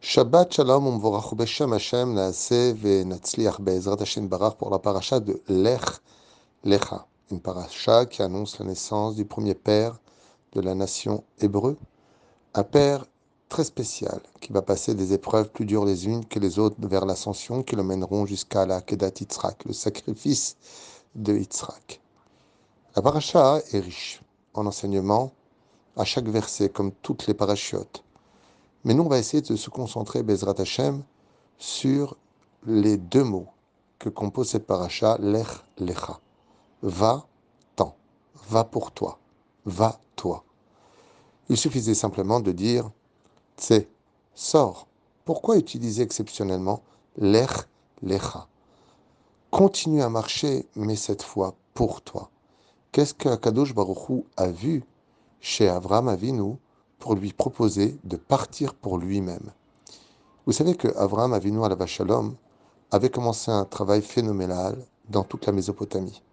Shabbat Shalom Umvorachu Beshem Hashem Naaseh Ve'Natzliach Be'ezrat Hashem Barach pour la paracha de Lech Lecha, une paracha qui annonce la naissance du premier père de la nation hébreu, un père très spécial qui va passer des épreuves plus dures les unes que les autres vers l'ascension qui le mèneront jusqu'à la Kedat Yitzhak, le sacrifice de Yitzhak. La paracha est riche en enseignements à chaque verset comme toutes les parachiotes. Mais nous, on va essayer de se concentrer, Bezrat Hashem, sur les deux mots que compose cette paracha, Lech Lecha. Va-t'en, va pour toi, va-toi. Il suffisait simplement de dire, Tse, sors. Pourquoi utiliser exceptionnellement Lech Lecha? Continue à marcher, mais cette fois pour toi. Qu'est-ce que Kadosh Baruch Hu a vu chez Avraham Avinu pour lui proposer de partir pour lui-même? Vous savez que Avraham Avinu alav Shalom avait commencé un travail phénoménal dans toute la Mésopotamie.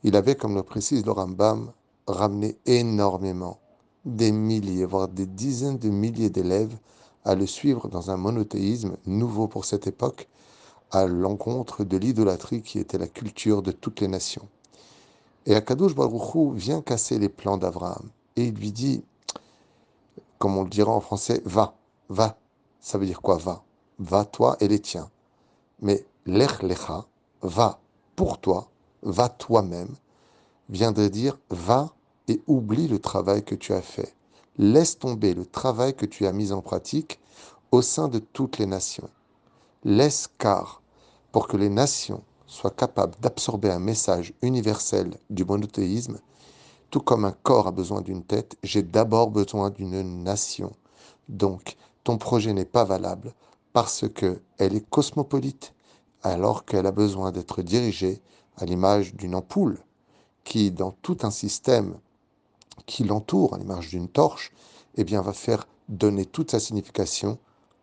Il avait, comme le précise le Rambam, ramené énormément, des milliers, voire des dizaines de milliers d'élèves à le suivre dans un monothéisme nouveau pour cette époque, à l'encontre de l'idolâtrie qui était la culture de toutes les nations. Et Akadosh Baruch Hu vient casser les plans d'Avraham et il lui dit, comme on le dira en français, va, va. Ça veut dire quoi, va? Va toi et les tiens. Mais lech lecha, va pour toi, va toi-même, viendrait dire va et oublie le travail que tu as fait. Laisse tomber le travail que tu as mis en pratique au sein de toutes les nations. Laisse car, pour que les nations soient capables d'absorber un message universel du monothéisme, tout comme un corps a besoin d'une tête, j'ai d'abord besoin d'une nation. Donc, ton projet n'est pas valable parce qu'elle est cosmopolite, alors qu'elle a besoin d'être dirigée à l'image d'une ampoule qui, dans tout un système qui l'entoure, à l'image d'une torche, eh bien, va faire donner toute sa signification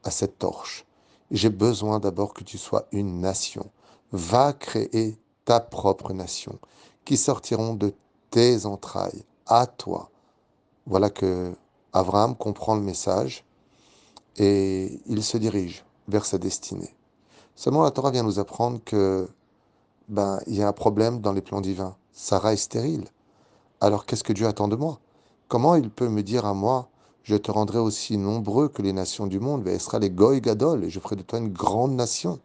à cette torche. J'ai besoin d'abord que tu sois une nation. Va créer ta propre nation, qui sortiront de tes entrailles, à toi. Voilà que Abraham comprend le message et il se dirige vers sa destinée. Seulement, la Torah vient nous apprendre que il y a un problème dans les plans divins. Sarah est stérile. Alors qu'est-ce que Dieu attend de moi? Comment il peut me dire à moi, je te rendrai aussi nombreux que les nations du monde, sera les Goy Gadol, et je ferai de toi une grande nation,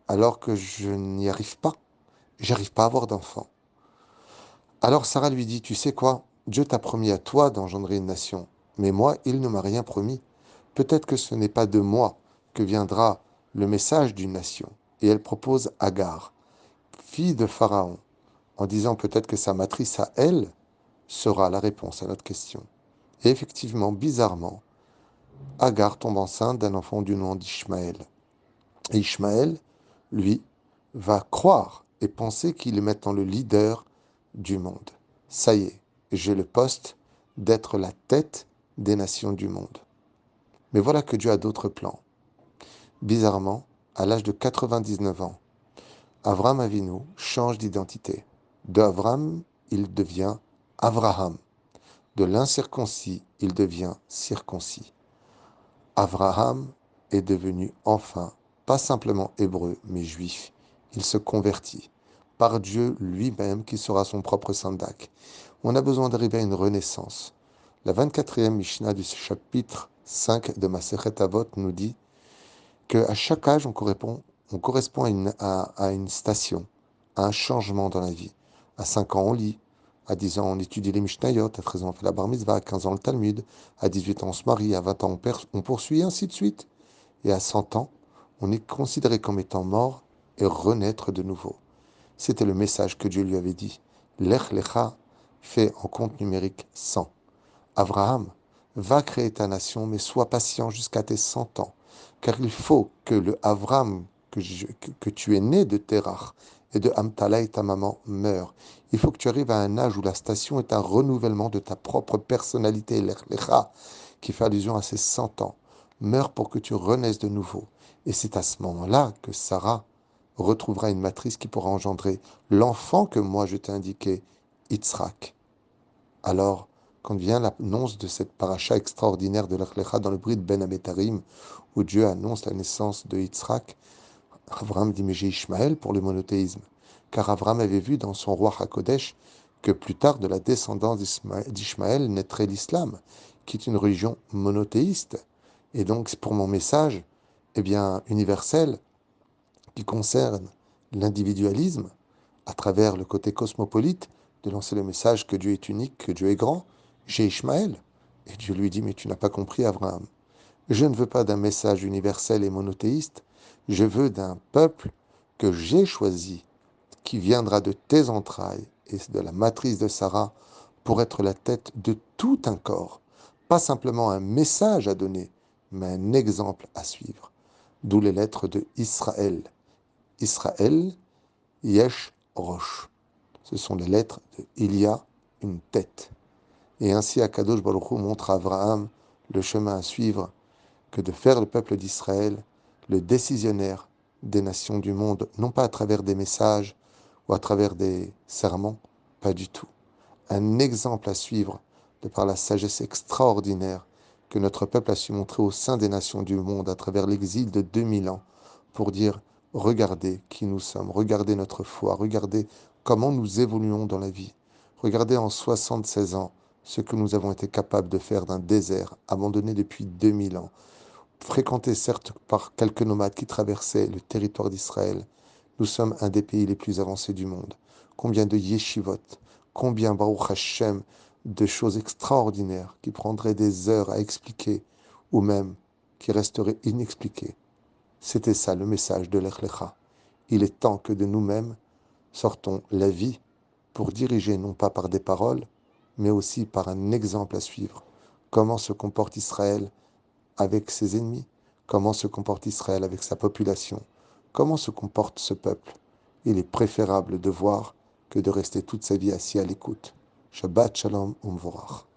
alors que je n'y arrive pas. J'arrive pas à avoir d'enfant. Alors Sarah lui dit, tu sais quoi? Dieu t'a promis à toi d'engendrer une nation, mais moi, il ne m'a rien promis. Peut-être que ce n'est pas de moi que viendra le message d'une nation. Et elle propose Agar, fille de Pharaon, en disant peut-être que sa matrice à elle sera la réponse à notre question. Et effectivement, bizarrement, Agar tombe enceinte d'un enfant du nom d'Ishmaël. Et Ishmaël, lui, va croire et penser qu'il est maintenant le leader du monde. Ça y est, j'ai le poste d'être la tête des nations du monde. Mais voilà que Dieu a d'autres plans. Bizarrement, à l'âge de 99 ans, Avram Avinu change d'identité. De Avram, il devient Avraham. De l'incirconcis, il devient circoncis. Avraham est devenu enfin, pas simplement hébreu, mais juif. Il se convertit par Dieu lui-même qui sera son propre Sandak. On a besoin d'arriver à une renaissance. La 24e Mishnah du chapitre 5 de Masechet Avot nous dit qu'à chaque âge, on correspond à une station, à un changement dans la vie. À 5 ans, on lit. À 10 ans, on étudie les Mishnayot. À 13 ans, on fait la Bar Mitzvah. À 15 ans, le Talmud. À 18 ans, on se marie. À 20 ans, on poursuit, et ainsi de suite. Et à 100 ans, on est considéré comme étant mort et renaître de nouveau. C'était le message que Dieu lui avait dit. Lech Lecha fait en compte numérique 100. Abraham, va créer ta nation, mais sois patient jusqu'à tes 100 ans, car il faut que le Avram que tu es né de Terach et de Amtala et ta maman meure. Il faut que tu arrives à un âge où la station est un renouvellement de ta propre personnalité, l'Echlecha, qui fait allusion à ses 100 ans. Meurs pour que tu renaisses de nouveau. Et c'est à ce moment-là que Sarah retrouvera une matrice qui pourra engendrer l'enfant que moi je t'ai indiqué, Yitzhak. Alors, quand vient l'annonce de cette paracha extraordinaire de Lech Lecha dans le Brit Ben Abetarim, où Dieu annonce la naissance de Yitzhak, Avram dit mais j'ai Ishmaël pour le monothéisme, car Avram avait vu dans son roi HaKodesh que plus tard de la descendance d'Ishmaël naîtrait l'islam, qui est une religion monothéiste. Et donc pour mon message, eh bien universel, qui concerne l'individualisme, à travers le côté cosmopolite, de lancer le message que Dieu est unique, que Dieu est grand, j'ai Ishmaël. Et Dieu lui dit, mais tu n'as pas compris, Abraham. Je ne veux pas d'un message universel et monothéiste, je veux d'un peuple que j'ai choisi, qui viendra de tes entrailles et de la matrice de Sarah pour être la tête de tout un corps. Pas simplement un message à donner, mais un exemple à suivre. D'où les lettres de Israël. Israël, Yesh Rosh. Ce sont les lettres de Il y a une tête. Et ainsi Akadosh Baruch Hu montre à Abraham le chemin à suivre que de faire le peuple d'Israël le décisionnaire des nations du monde, non pas à travers des messages ou à travers des sermons, pas du tout. Un exemple à suivre de par la sagesse extraordinaire que notre peuple a su montrer au sein des nations du monde à travers l'exil de 2000 ans pour dire regardez qui nous sommes, regardez notre foi, regardez comment nous évoluons dans la vie, regardez en 76 ans ce que nous avons été capables de faire d'un désert abandonné depuis 2000 ans, fréquenté certes par quelques nomades qui traversaient le territoire d'Israël. Nous sommes un des pays les plus avancés du monde. Combien de yeshivot, combien, Baruch Hashem, de choses extraordinaires qui prendraient des heures à expliquer ou même qui resteraient inexpliquées. C'était ça le message de Lech Lecha. Il est temps que de nous-mêmes sortons la vie pour diriger non pas par des paroles, mais aussi par un exemple à suivre. Comment se comporte Israël avec ses ennemis? Comment se comporte Israël avec sa population? Comment se comporte ce peuple? Il est préférable de voir que de rester toute sa vie assis à l'écoute. Shabbat Shalom Umvorach.